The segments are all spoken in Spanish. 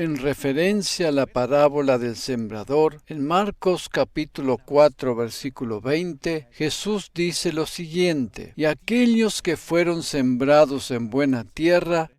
En referencia a la parábola del sembrador, en Marcos capítulo 4, versículo 20, Jesús dice lo siguiente: y aquellos que fueron sembrados en buena tierra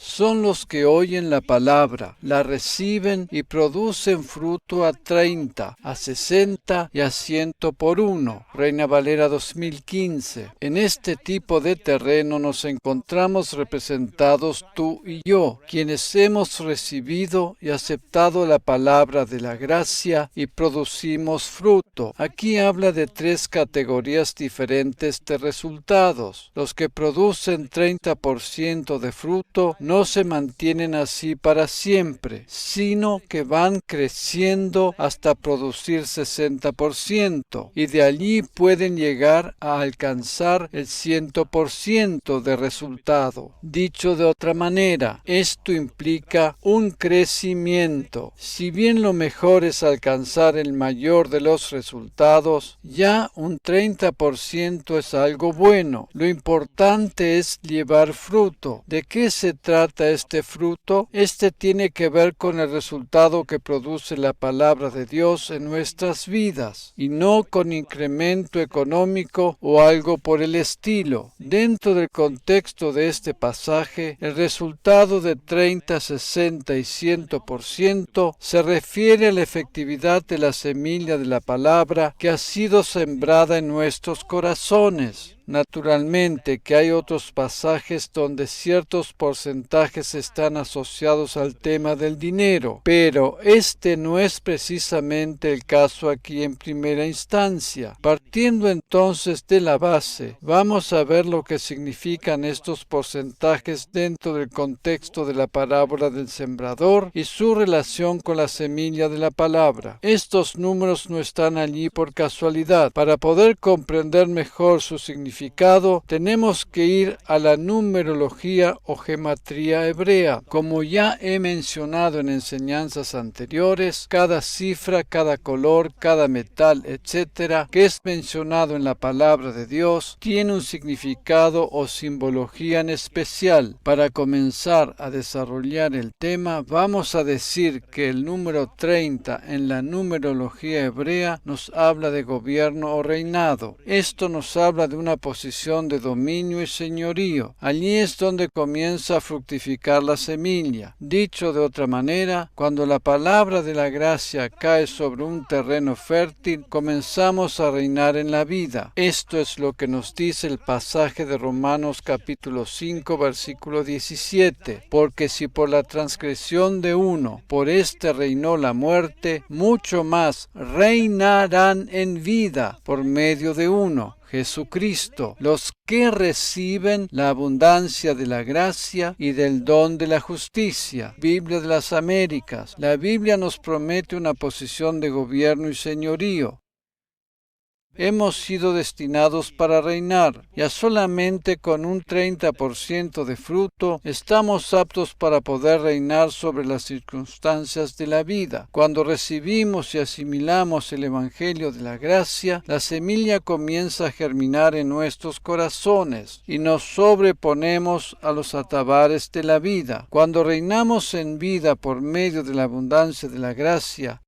son los que oyen la palabra, la reciben y producen fruto a 30, a 60 y a 100 por uno. Reina Valera 2015. En este tipo de terreno nos encontramos representados tú y yo, quienes hemos recibido y aceptado la palabra de la gracia y producimos fruto. Aquí habla de tres categorías diferentes de resultados. Los que producen 30% de fruto no se mantienen así para siempre, sino que van creciendo hasta producir 60%, y de allí pueden llegar a alcanzar el 100% de resultado. Dicho de otra manera, esto implica un crecimiento. Si bien lo mejor es alcanzar el mayor de los resultados, ya un 30% es algo bueno. Lo importante es llevar fruto. ¿De qué se trata este fruto? Este tiene que ver con el resultado que produce la palabra de Dios en nuestras vidas, y no con incremento económico o algo por el estilo. Dentro del contexto de este pasaje, el resultado de 30, 60 y 100% se refiere a la efectividad de la semilla de la palabra que ha sido sembrada en nuestros corazones. Naturalmente que hay otros pasajes donde ciertos porcentajes están asociados al tema del dinero, pero este no es precisamente el caso aquí en primera instancia. Partiendo entonces de la base, vamos a ver lo que significan estos porcentajes dentro del contexto de la parábola del sembrador y su relación con la semilla de la palabra. Estos números no están allí por casualidad. Para poder comprender mejor su significado, tenemos que ir a la numerología o gematría hebrea. Como ya he mencionado en enseñanzas anteriores, cada cifra, cada color, cada metal, etc., que es mencionado en la palabra de Dios, tiene un significado o simbología en especial. Para comenzar a desarrollar el tema, vamos a decir que el número 30 en la numerología hebrea nos habla de gobierno o reinado. Esto nos habla de una posición de dominio y señorío. Allí es donde comienza a fructificar la semilla. Dicho de otra manera, cuando la palabra de la gracia cae sobre un terreno fértil, comenzamos a reinar en la vida. Esto es lo que nos dice el pasaje de Romanos capítulo 5, versículo 17. Porque si por la transgresión de uno, por éste reinó la muerte, mucho más reinarán en vida por medio de uno, Jesucristo, los que reciben la abundancia de la gracia y del don de la justicia. Biblia de las Américas. La Biblia nos promete una posición de gobierno y señorío. Hemos sido destinados para reinar. Ya solamente con un 30% de fruto estamos aptos para poder reinar sobre las circunstancias de la vida. Cuando recibimos y asimilamos el Evangelio de la gracia, la semilla comienza a germinar en nuestros corazones y nos sobreponemos a los atabares de la vida. Cuando reinamos en vida por medio de la abundancia de la gracia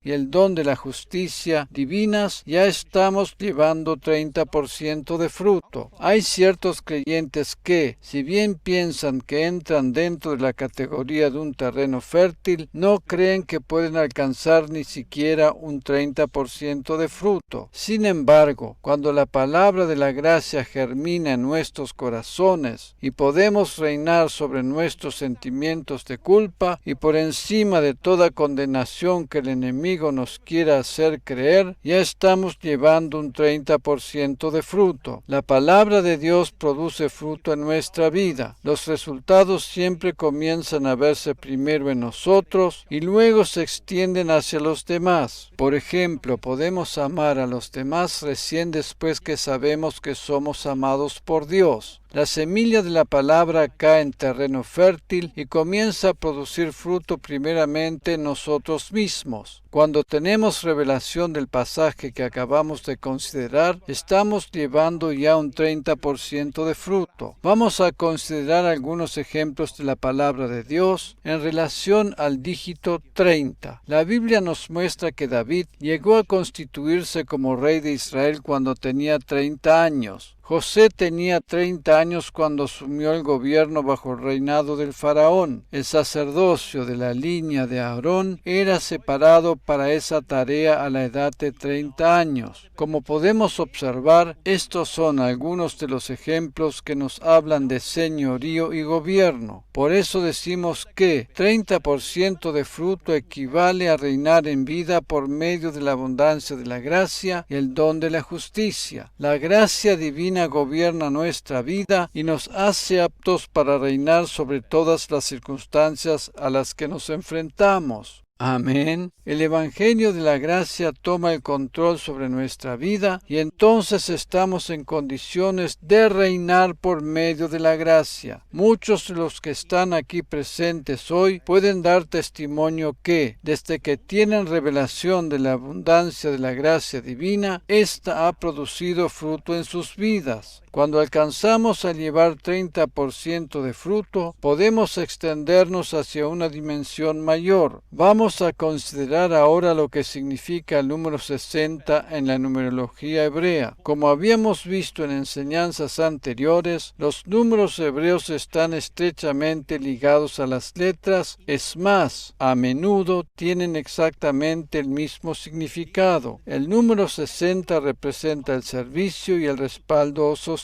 y el don de la justicia divinas, ya estamos llevando 30% de fruto. Hay ciertos creyentes que, si bien piensan que entran dentro de la categoría de un terreno fértil, no creen que pueden alcanzar ni siquiera un 30% de fruto. Sin embargo, cuando la palabra de la gracia germina en nuestros corazones y podemos reinar sobre nuestros sentimientos de culpa y por encima de toda condenación que el enemigo nos quiera hacer creer, ya estamos llevando un 30% de fruto. La palabra de Dios produce fruto en nuestra vida. Los resultados siempre comienzan a verse primero en nosotros y luego se extienden hacia los demás. Por ejemplo, podemos amar a los demás recién después que sabemos que somos amados por Dios. La semilla de la palabra cae en terreno fértil y comienza a producir fruto primeramente en nosotros mismos. Cuando tenemos revelación del pasaje que acabamos de considerar, estamos llevando ya un 30% de fruto. Vamos a considerar algunos ejemplos de la palabra de Dios en relación al dígito 30. La Biblia nos muestra que David llegó a constituirse como rey de Israel cuando tenía 30 años. José tenía 30 años cuando asumió el gobierno bajo el reinado del faraón. El sacerdocio de la línea de Aarón era separado para esa tarea a la edad de 30 años. Como podemos observar, estos son algunos de los ejemplos que nos hablan de señorío y gobierno. Por eso decimos que 30% de fruto equivale a reinar en vida por medio de la abundancia de la gracia y el don de la justicia. La gracia divina gobierna nuestra vida y nos hace aptos para reinar sobre todas las circunstancias a las que nos enfrentamos. Amén. El Evangelio de la Gracia toma el control sobre nuestra vida y entonces estamos en condiciones de reinar por medio de la gracia. Muchos de los que están aquí presentes hoy pueden dar testimonio que, desde que tienen revelación de la abundancia de la gracia divina, ésta ha producido fruto en sus vidas. Cuando alcanzamos a llevar 30% de fruto, podemos extendernos hacia una dimensión mayor. Vamos a considerar ahora lo que significa el número 60 en la numerología hebrea. Como habíamos visto en enseñanzas anteriores, los números hebreos están estrechamente ligados a las letras, es más, a menudo tienen exactamente el mismo significado. El número 60 representa el servicio y el respaldo social.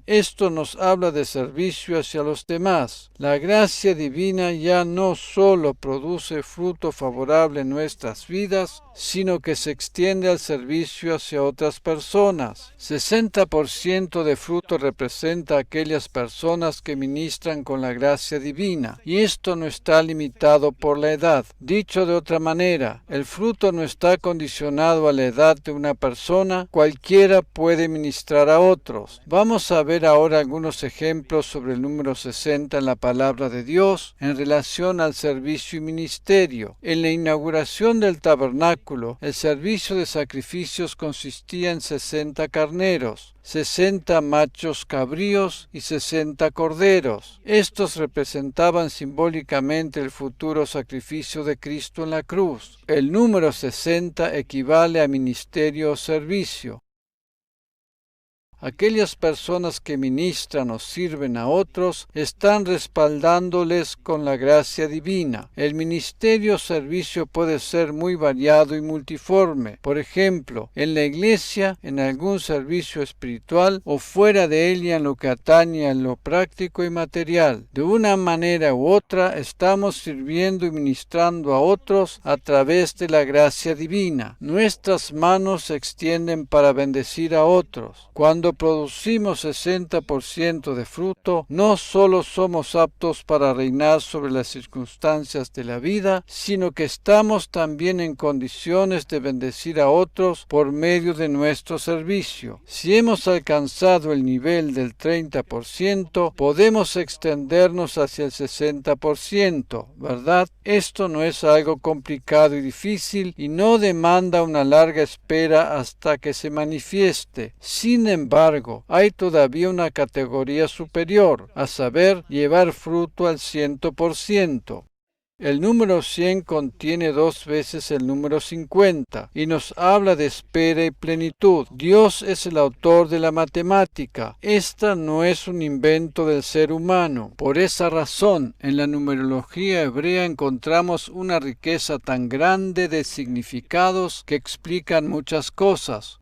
Esto nos habla de servicio hacia los demás. La gracia divina ya no solo produce fruto favorable en nuestras vidas, sino que se extiende al servicio hacia otras personas. 60% de fruto representa a aquellas personas que ministran con la gracia divina, y esto no está limitado por la edad. Dicho de otra manera, el fruto no está condicionado a la edad de una persona, cualquiera puede ministrar a otros. Vamos a ver ahora algunos ejemplos sobre el número 60 en la palabra de Dios en relación al servicio y ministerio. En la inauguración del tabernáculo, el servicio de sacrificios consistía en 60 carneros, 60 machos cabríos y 60 corderos. Estos representaban simbólicamente el futuro sacrificio de Cristo en la cruz. El número 60 equivale a ministerio o servicio. Aquellas personas que ministran o sirven a otros están respaldándoles con la gracia divina. El ministerio o servicio puede ser muy variado y multiforme. Por ejemplo, en la iglesia, en algún servicio espiritual o fuera de ella en lo que atañe a lo práctico y material. De una manera u otra estamos sirviendo y ministrando a otros a través de la gracia divina. Nuestras manos se extienden para bendecir a otros. Cuando producimos 60% de fruto, no solo somos aptos para reinar sobre las circunstancias de la vida, sino que estamos también en condiciones de bendecir a otros por medio de nuestro servicio. Si hemos alcanzado el nivel del 30%, podemos extendernos hacia el 60%, ¿verdad? Esto no es algo complicado y difícil y no demanda una larga espera hasta que se manifieste. Sin embargo, hay todavía una categoría superior, a saber, llevar fruto al 100%. El número 100 contiene 2 veces el número 50 y nos habla de espera y plenitud. Dios es el autor de la matemática. Esta no es un invento del ser humano. Por esa razón, en la numerología hebrea encontramos una riqueza tan grande de significados que explican muchas cosas.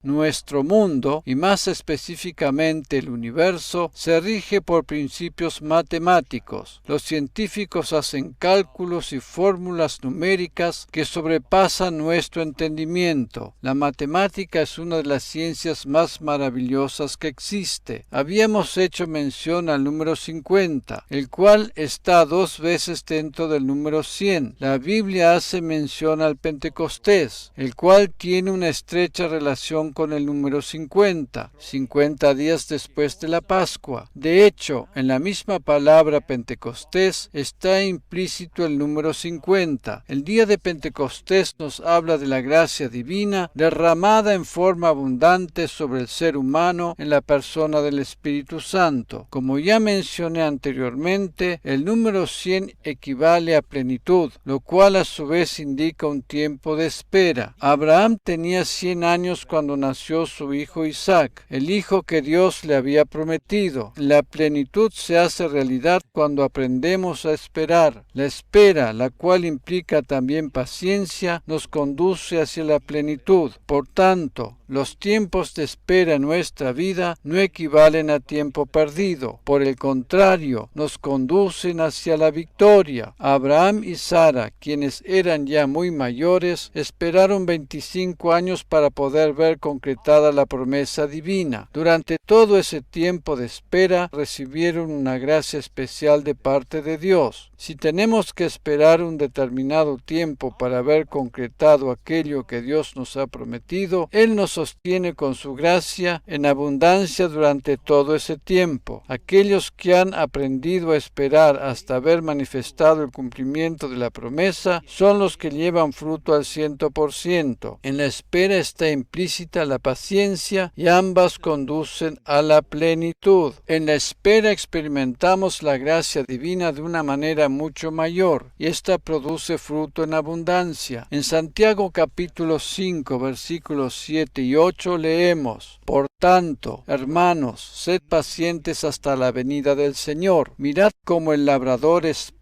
Nuestro mundo, y más específicamente el universo, se rige por principios matemáticos. Los científicos hacen cálculos y fórmulas numéricas que sobrepasan nuestro entendimiento. La matemática es una de las ciencias más maravillosas que existe. Habíamos hecho mención al número 50, el cual está 2 veces dentro del número 100. La Biblia hace mención al Pentecostés, el cual tiene una estrecha relación relación con el número 50, 50 días después de la Pascua. De hecho, en la misma palabra Pentecostés está implícito el número 50. El día de Pentecostés nos habla de la gracia divina derramada en forma abundante sobre el ser humano en la persona del Espíritu Santo. Como ya mencioné anteriormente, el número 100 equivale a plenitud, lo cual a su vez indica un tiempo de espera. Abraham tenía 100 años cuando nació su hijo Isaac, el hijo que Dios le había prometido. La plenitud se hace realidad cuando aprendemos a esperar. La espera, la cual implica también paciencia, nos conduce hacia la plenitud. Por tanto, los tiempos de espera en nuestra vida no equivalen a tiempo perdido. Por el contrario, nos conducen hacia la victoria. Abraham y Sara, quienes eran ya muy mayores, esperaron 25 años para poder ver concretada la promesa divina. Durante todo ese tiempo de espera, recibieron una gracia especial de parte de Dios. Si tenemos que esperar un determinado tiempo para ver concretado aquello que Dios nos ha prometido, Él nos sostiene con su gracia en abundancia durante todo ese tiempo. Aquellos que han aprendido a esperar hasta ver manifestado el cumplimiento de la promesa son los que llevan fruto al 100%. En la espera está implícita la paciencia y ambas conducen a la plenitud. En la espera experimentamos la gracia divina de una manera mucho mayor y esta produce fruto en abundancia. En Santiago capítulo 5 versículos 7 y 8 leemos: Por tanto, hermanos, sed pacientes hasta la venida del Señor. Mirad cómo el labrador espera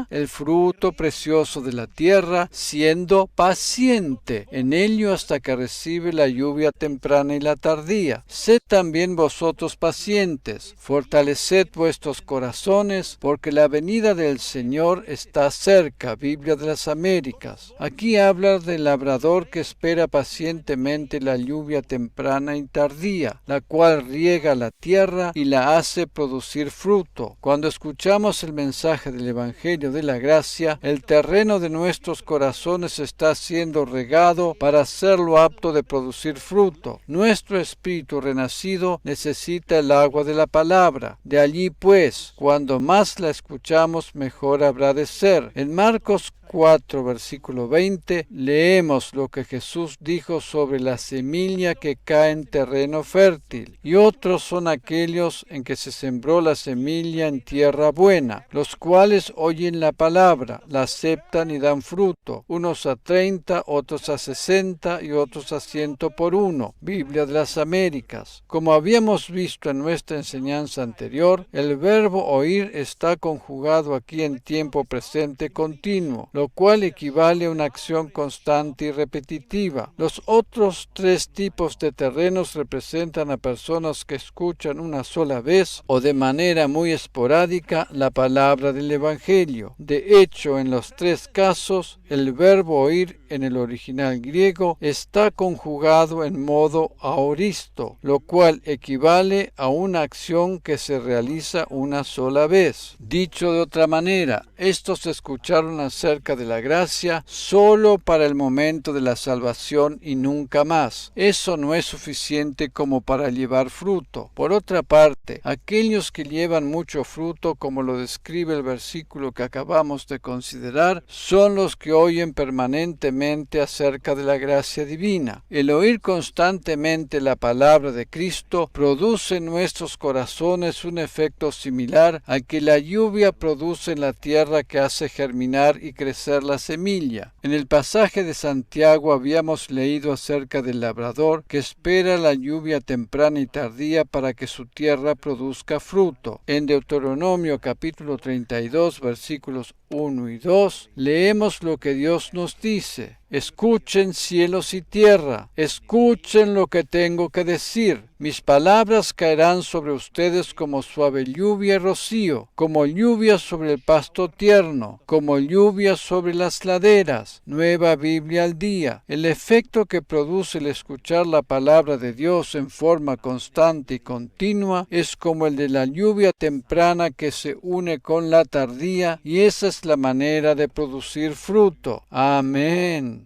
el fruto precioso de la tierra, siendo paciente en ello hasta que recibe la lluvia temprana y la tardía. Sed también vosotros pacientes, fortaleced vuestros corazones, porque la venida del Señor está cerca. Biblia de las Américas. Aquí habla del labrador que espera pacientemente la lluvia temprana y tardía, la cual riega la tierra y la hace producir fruto. Cuando escuchamos el mensaje del Evangelio de la Gracia, el terreno de nuestros corazones está siendo regado para hacerlo apto de producir fruto. Nuestro espíritu renacido necesita el agua de la palabra. De allí pues, cuando más la escuchamos, mejor habrá de ser. En Marcos 4, versículo 20, leemos lo que Jesús dijo sobre la semilla que cae en terreno fértil, y otros son aquellos en que se sembró la semilla en tierra buena, los cuales oyen la palabra, la aceptan y dan fruto, unos a 30, otros a 60 y otros a 100 por uno. Biblia de las Américas. Como habíamos visto en nuestra enseñanza anterior, el verbo oír está conjugado aquí en tiempo presente continuo, lo cual equivale a una acción constante y repetitiva. Los otros tres tipos de terrenos representan a personas que escuchan una sola vez o de manera muy esporádica la palabra del Evangelio. De hecho, en los tres casos, el verbo oír en el original griego está conjugado en modo aoristo, lo cual equivale a una acción que se realiza una sola vez. Dicho de otra manera, estos escucharon acerca de la gracia solo para el momento de la salvación y nunca más. Eso no es suficiente como para llevar fruto. Por otra parte, aquellos que llevan mucho fruto, como lo describe el versículo que acabamos de considerar, son los que oyen permanentemente acerca de la gracia divina. El oír constantemente la palabra de Cristo produce en nuestros corazones un efecto similar al que la lluvia produce en la tierra que hace germinar y crecer la semilla. En el pasaje de Santiago habíamos leído acerca del labrador que espera la lluvia temprana y tardía para que su tierra produzca fruto. En Deuteronomio capítulo 32 versículos 1 y 2 leemos lo que Dios nos dice: Escuchen cielos y tierra, escuchen lo que tengo que decir. Mis palabras caerán sobre ustedes como suave lluvia y rocío, como lluvia sobre el pasto tierno, como lluvia sobre las laderas. Nueva Biblia al día. El efecto que produce el escuchar la palabra de Dios en forma constante y continua es como el de la lluvia temprana que se une con la tardía, y esa es la manera de producir fruto. Amén.